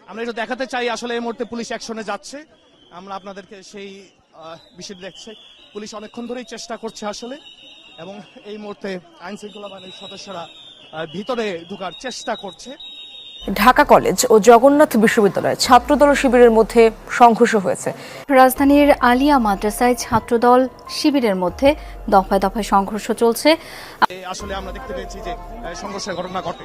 আমরা এটা দেখাতে চাই আসলে এই মুহূর্তে পুলিশ অ্যাকশনে যাচ্ছে। আমরা আপনাদেরকে সেই বিষয়টি দেখছি। পুলিশ অনেকক্ষণ ধরেই চেষ্টা করছে আসলে, এবং এই মুহূর্তে আইন শৃঙ্খলা বাহিনীর সদস্যরা ভিতরে ঢোকার চেষ্টা করছে। ঢাকা কলেজ ও জগন্নাথ বিশ্ববিদ্যালয়ে ছাত্রদল শিবিরের মধ্যে সংঘর্ষ হয়েছে। রাজধানীর আলিয়া মাদ্রাসায় ছাত্রদল শিবিরের মধ্যে দফায় দফায় সংঘর্ষ চলছে। আসলে আমরা দেখতে পেয়েছি যে সংঘর্ষের ঘটনা ঘটে।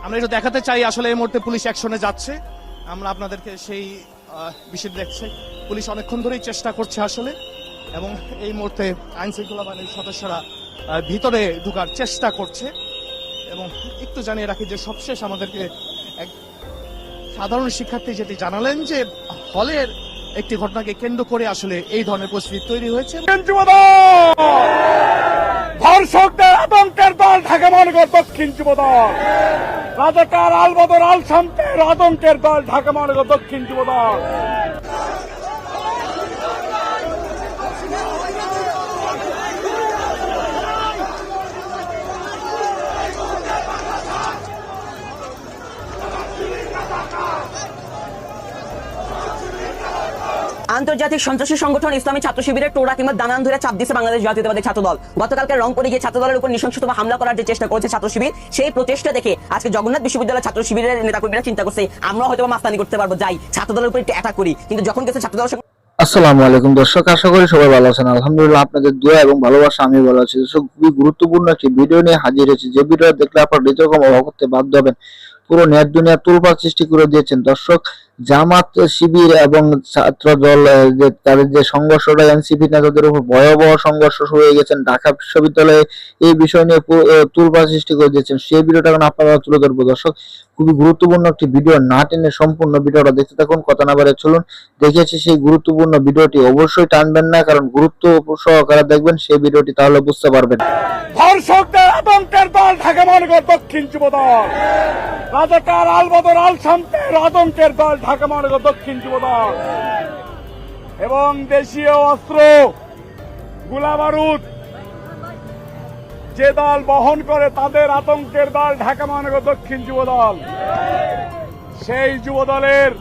আমরা এটা দেখাতে চাই আসলে এই মুহূর্তে পুলিশ অ্যাকশনে যাচ্ছে। আমরা আপনাদেরকে সেই বিষয়টি দেখছি। পুলিশ অনেকক্ষণ ধরেই চেষ্টা করছে আসলে, এবং এই মুহূর্তে আইন শৃঙ্খলা বাহিনীর সদস্যরা ভিতরে ঢোকার চেষ্টা করছে। এবং একটু জানিয়ে রাখি যে সবশেষ আমাদেরকে এক সাধারণ শিক্ষার্থী যেটি জানালেন যে হলের একটি ঘটনাকে কেন্দ্র করে আসলে এই ধরনের পরিস্থিতি তৈরি হয়েছে। ধর্ষকদের আতঙ্কের দল ঢাকা মহানগর দক্ষিণ যুবদল, রাজাকার আলবদর আল শামতের আতঙ্কের দল ঢাকা মহানগর দক্ষিণ যুবদল। আন্তর্জাতিক সন্ত্রাসী সংগঠন ইসলামী ছাত্র শিবিরের টোড়া কিংবা দানান ধরে চাপ দিচ্ছে বাংলাদেশ জাতীয়তাবাদী ছাত্রদল। গতকালকে রংপুরে গিয়ে ছাত্রদলের উপর নৃশংসভাবে হামলা করার যে চেষ্টা করেছে ছাত্র শিবির, সেই প্রচেষ্টা দেখে আজকে জগন্নাথ বিশ্ববিদ্যালয়ের ছাত্র শিবিরের নেতাকর্মীরা চিন্তা করছে আমরা হয়তো মাস্তানি করতে পারবো, যাই ছাত্রদলের উপর একটু অ্যাটাক করি। কিন্তু যখন গেছে ছাত্রদলের সঙ্গে। আসসালামু আলাইকুম দর্শক, আশা করি সবাই ভালো আছেন। আলহামদুলিল্লাহ, আপনাদের দোয়া এবং ভালোবাসা আমি ভালো আছি। দর্শক, খুবই গুরুত্বপূর্ণ একটি ভিডিও নিয়ে হাজির হয়েছি, যে ভিডিও দেখলে আপনারা হৃদয়কম অবাক করতে বাধ্য হবেন। পুরো নেট দুনিয়া তোলপাড় সৃষ্টি করে দিয়েছেন। দর্শক, জামাত শিবির এবং ছাত্র দল তাদের যে সংঘর্ষটা, এনসিপি নেতাদের উপর ভয়াবহ সংঘর্ষ শুরু হয়ে গেছেন ঢাকা বিশ্ববিদ্যালয়ে, এই বিষয় নিয়ে তোলপাড় সৃষ্টি করে দিয়েছেন। সেই ভিডিওটা এখন আপনারা তুলে ধরবো। দর্শক, খুবই গুরুত্বপূর্ণ একটি ভিডিও, না টেনে সম্পূর্ণ ভিডিওটা দেখতে থাকুন। কথা না বাড়িয়ে চলুন দেখেছি সেই গুরুত্বপূর্ণ ভিডিওটি। অবশ্যই টানবেন না, কারণ গুরুত্ব সহকারে দেখবেন সেই ভিডিওটি, তাহলে বুঝতে পারবেন। ধর্ষকদের আতঙ্কের দল ঢাকা মহানগর দক্ষিণ যুবদল, রাজাকার আলবদর আল শামতের আতঙ্কের দল ঢাকা মহানগর দক্ষিণ যুবদল, এবং দেশীয় অস্ত্র গোলাবারুদ যে দল বহন করে তাদের আতঙ্কের দল ঢাকা মহানগর দক্ষিণ যুবদল। সেই যুবদলের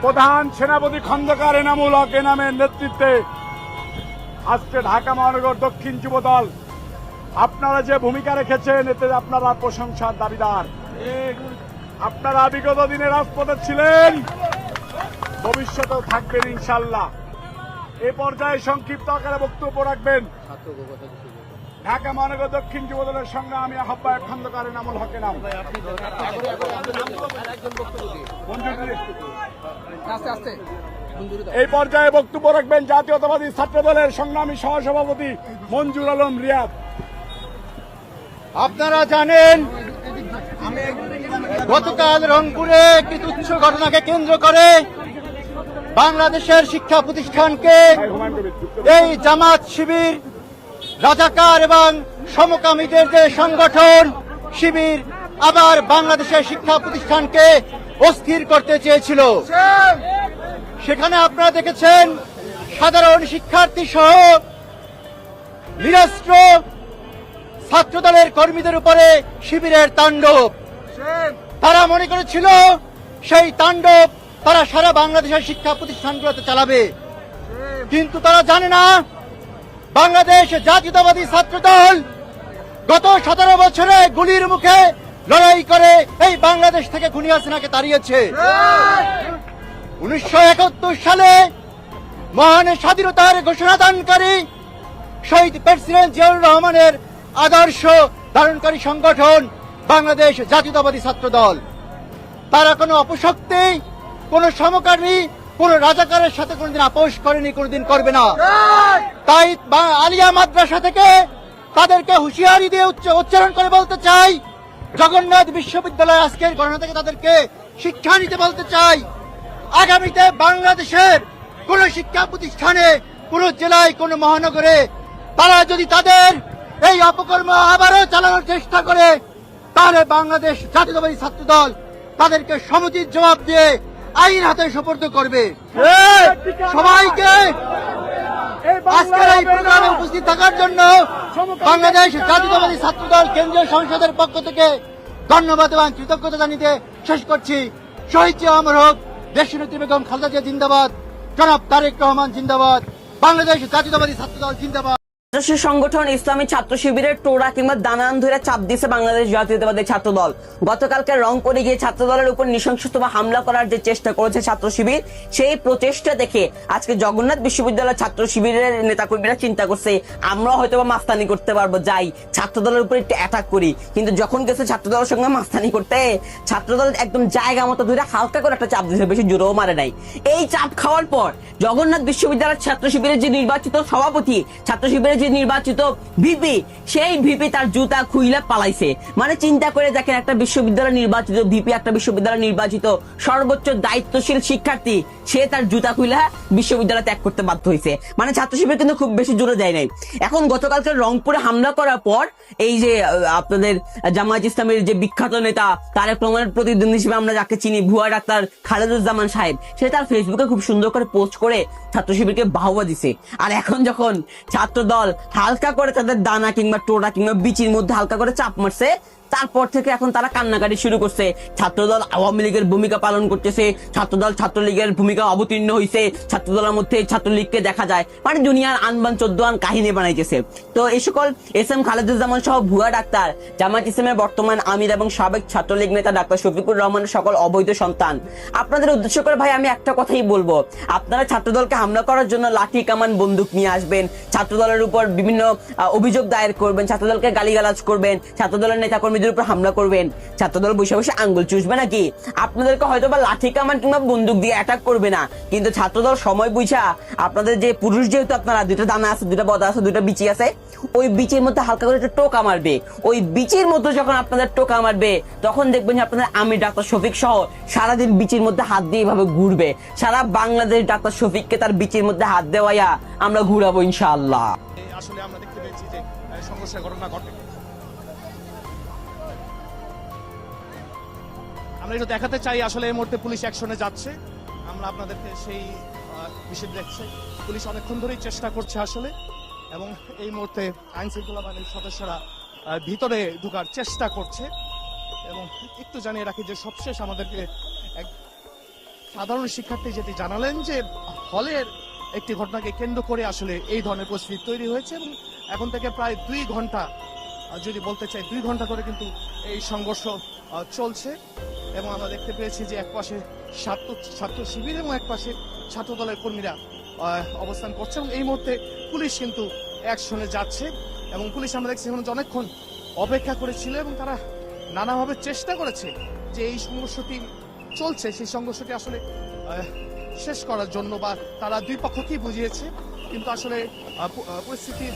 প্রধান সেনাপতি খন্দকার এনামুল হক এনামের নেতৃত্বে আজকে ঢাকা মহানগর দক্ষিণ যুবদল আপনারা যে ভূমিকা রেখেছেন, এতে আপনারা প্রশংসার দাবিদার। আপনারা বিগত দিনে রাজপথে ছিলেন, ভবিষ্যতেও থাকবেন ইনশাল্লাহ। এ পর্যায়ে সংক্ষিপ্ত আকারে বক্তব্য রাখবেন ঢাকা মহানগর দক্ষিণ যুবদলের সঙ্গে আমি আহ্বায়ক খন্দকার এনামুল হক এনাম। এই পর্যায়ে বক্তব্য রাখবেন জাতীয়তাবাদী ছাত্র দলের সংগ্রামী সহসভাপতি মঞ্জুর আলম রিয়াদ। আপনারা জানেন, গতকাল রংপুরে একটি তুচ্ছ ঘটনাকে কেন্দ্র করে বাংলাদেশের শিক্ষা প্রতিষ্ঠানকে এই জামাত শিবির, রাজাকার এবং সমকামীদের যে সংগঠন শিবির আবার বাংলাদেশের শিক্ষা প্রতিষ্ঠানকে অস্থির করতে চেয়েছিল। সেখানে আপনারা দেখেছেন সাধারণ শিক্ষার্থী সহ নিরস্ত্র ছাত্রদলের কর্মীদের উপরে শিবিরের তাণ্ডব। তারা মনে করেছিল সেই তাণ্ডব তারা সারা বাংলাদেশের শিক্ষা প্রতিষ্ঠানগুলোতে চালাবে, কিন্তু তারা জানে না বাংলাদেশ জাতীয়তাবাদী ছাত্রদল গত 17 বছরে গুলির মুখে লড়াই করে এই বাংলাদেশ থেকে খুনি হাসিনাকে তাড়িয়েছে। 1971 সালে মহান স্বাধীনতার ঘোষণাদানকারী শহীদ প্রেসিডেন্ট জিয়াউর রহমানের আদর্শ ধারণকারী সংগঠন বাংলাদেশ জাতীয়তাবাদী ছাত্রদল। তারা কোনো অপশক্তি, কোন সমকামী, কোন রাজাকারের সাথে কোনদিন আপোষ করেনি, কোনদিন করবে না। তাই আলিয়া মাদ্রাসা থেকে তাদেরকে হুঁশিয়ারি দিয়ে উচ্চারণ করে বলতে চাই, জগন্নাথ বিশ্ববিদ্যালয় আজকের ঘটনা থেকে তাদেরকে শিক্ষা নিতে বলতে চাই, আগামীতে বাংলাদেশের কোন শিক্ষা প্রতিষ্ঠানে, কোন জেলায়, কোন মহানগরে তারা যদি তাদের এই অপকর্ম আবারও চালানোর চেষ্টা করে, তাহলে বাংলাদেশ জাতীয়তাবাদী ছাত্রদল তাদেরকে সমুচিত জবাব দিয়ে আইন হাতে সোপর্দ করবে। সবাইকে আজকের এই প্রোগ্রামে উপস্থিত থাকার জন্য বাংলাদেশ জাতীয়তাবাদী ছাত্রদল কেন্দ্রীয় সংসদের পক্ষ থেকে ধন্যবাদ এবং কৃতজ্ঞতা জানিয়ে শেষ করছি। শহীদ জিয়া অমর হোক, দেশনেত্রী বেগম খালেদা জিয়া জিন্দাবাদ, জনাব তারেক রহমান জিন্দাবাদ, বাংলাদেশ জাতীয়তাবাদী ছাত্রদল জিন্দাবাদ। সন্ত্রাসী সংগঠন ইসলামী ছাত্র শিবিরের টোড়া কিংবা দানান ধরে চাপ দিচ্ছে বাংলাদেশ জাতীয়তাবাদী ছাত্র দল। গতকালকে রংপুরে গিয়ে ছাত্র দলের উপর নৃশংসতম হামলা করার যে চেষ্টা করেছে ছাত্র শিবির, সেই প্রচেষ্টা দেখে আজকে জগন্নাথ বিশ্ববিদ্যালয়ের ছাত্র শিবিরের নেতাকর্মীরা চিন্তা করছে আমরা হয়তো বা মাস্তানি করতে পারবো, যাই ছাত্র দলের উপর একটু অ্যাটাক করি। কিন্তু যখন গেছে ছাত্র দলের সঙ্গে মাস্তানি করতে, ছাত্র দল একদম জায়গা মতো ধরে হালকা করে একটা চাপ দিয়েছে, বেশি জোরেও মারে নাই। এই চাপ খাওয়ার পর জগন্নাথ বিশ্ববিদ্যালয়ের ছাত্র শিবিরের যে নির্বাচিত সভাপতি, ছাত্র শিবিরের যে নির্বাচিত ভিপি, সেই ভিপি তার জুতা খুইলা পালাইছে। মানে চিন্তা করে দেখেন, একটা বিশ্ববিদ্যালয় নির্বাচিত ভিপি, একটা বিশ্ববিদ্যালয় নির্বাচিত সর্বোচ্চ দায়িত্বশীল শিক্ষার্থী, সে তার জুতা খুইলা বিশ্ববিদ্যালয় ত্যাগ করতে বাধ্য হয়েছে। মানে ছাত্র শিবির কিন্তু খুব বেশি জোরে যায় নাই। এখন গতকালকে রংপুরে হামলা করার পর এই যে আপনাদের জামায়াত ইসলামের যে বিখ্যাত নেতা তারেক রহমানের প্রতিদ্বন্দ্বী হিসেবে আমরা যাকে চিনি, ভুয়া ডাক্তার খালেদুজ্জামান সাহেব, সে তার ফেসবুকে খুব সুন্দর করে পোস্ট করে ছাত্র শিবিরকে বাহবা দিছে। আর এখন যখন ছাত্র দল হালকা করে তাদের দানা কিংবা টোড়া কিংবা বিচির মধ্যে হালকা করে চাপ মারছে, তারপর থেকে এখন তারা কান্নাকাটি শুরু করছে। ছাত্রদল আওয়ামী লীগের ভূমিকা পালন করতেছে, ছাত্রদল ছাত্রলীগের ভূমিকা অবতীর্ণ হয়েছে, ছাত্রদলের মধ্যে ছাত্রলীগকে দেখা যায়, মানে দুনিয়ার আনবান 14 আন কাহিনী বানাইতেছে। তো এই সকল এস.এম. খালেদুজ্জামান সহ ভুয়া ডাক্তার, জামায়াত ইসলামের বর্তমান আমির এবং সাবেক ছাত্রলীগ নেতা ডাক্তার শফিকুর রহমানের সকল অবৈধ সন্তান, আপনাদের উদ্দেশ্য করে ভাই আমি একটা কথাই বলবো, আপনারা ছাত্রদলকে হামলা করার জন্য লাঠি কামান বন্দুক নিয়ে আসবেন, ছাত্রদলের উপর বিভিন্ন অভিযোগ দায়ের করবেন, ছাত্রদলকে গালিগালাজ করবেন, ছাত্রদলের নেতাকর্মী উপর হামলা করবেন, ছাত্রদল বসে বসে আঙ্গুল চুষবে নাকি? আপনাদেরকে হয়তো বা লাঠি কামান কিংবা বন্দুক দিয়ে অ্যাটাক করবে না, কিন্তু ছাত্রদল সময় বুঝা আপনাদের যে পুরুষ, যেহেতু আপনারা দুটো দানা আছে, দুটো বদা আছে, দুটো বিচি আছে, ওই বিচির মধ্যে হালকা করে একটা টোকা মারবে। ওই বিচির মধ্যে যখন আপনাদের টোকা মারবে, তখন দেখবেন যে আপনাদের আমি ডাক্তার শফিক সহ সারাদিন বিচির মধ্যে হাত দিয়ে এভাবে ঘুরবে। সারা বাংলাদেশ ডাক্তার শফিককে তার বিচির মধ্যে হাত দেওয়াইয়া আমরা ঘুরাবো ইনশাআল্লাহ। আসলে আমরা দেখতে পেয়েছি যে সংঘর্ষের ঘটনা ঘটে। আমরা এটা দেখাতে চাই আসলে এই মুহূর্তে পুলিশ অ্যাকশনে যাচ্ছে। আমরা আপনাদেরকে সেই বিষয় দেখছি, পুলিশ অনেকক্ষণ ধরেই চেষ্টা করছে আসলে, এবং এই মুহূর্তে আইন শৃঙ্খলা বাহিনীর সদস্যরা ভিতরে ঢোকার চেষ্টা করছে। এবং একটু জানিয়ে রাখি যে সবশেষ আমাদেরকে এক সাধারণ শিক্ষার্থী যেটি জানালেন যে হলের একটি ঘটনাকে কেন্দ্র করে আসলে এই ধরনের পরিস্থিতি তৈরি হয়েছে, এবং এখন থেকে প্রায় 2 ঘন্টা, যদি বলতে চাই 2 ঘন্টা ধরে কিন্তু এই সংঘর্ষ চলছে। এবং আমরা দেখতে পেয়েছি যে একপাশে ছাত্র শিবির এবং একপাশে ছাত্র দলের কর্মীরা অবস্থান করছে, এবং এই মুহূর্তে পুলিশ কিন্তু অ্যাকশনে যাচ্ছে। এবং পুলিশ আমরা দেখছি অনেকক্ষণ অপেক্ষা করেছিল, এবং তারা নানাভাবে চেষ্টা করেছে যে এই সংঘর্ষটি চলছে সেই সংঘর্ষটি আসলে শেষ করার জন্য, বা তারা দুই পক্ষকেই বুঝিয়েছে, কিন্তু আসলে পরিস্থিতি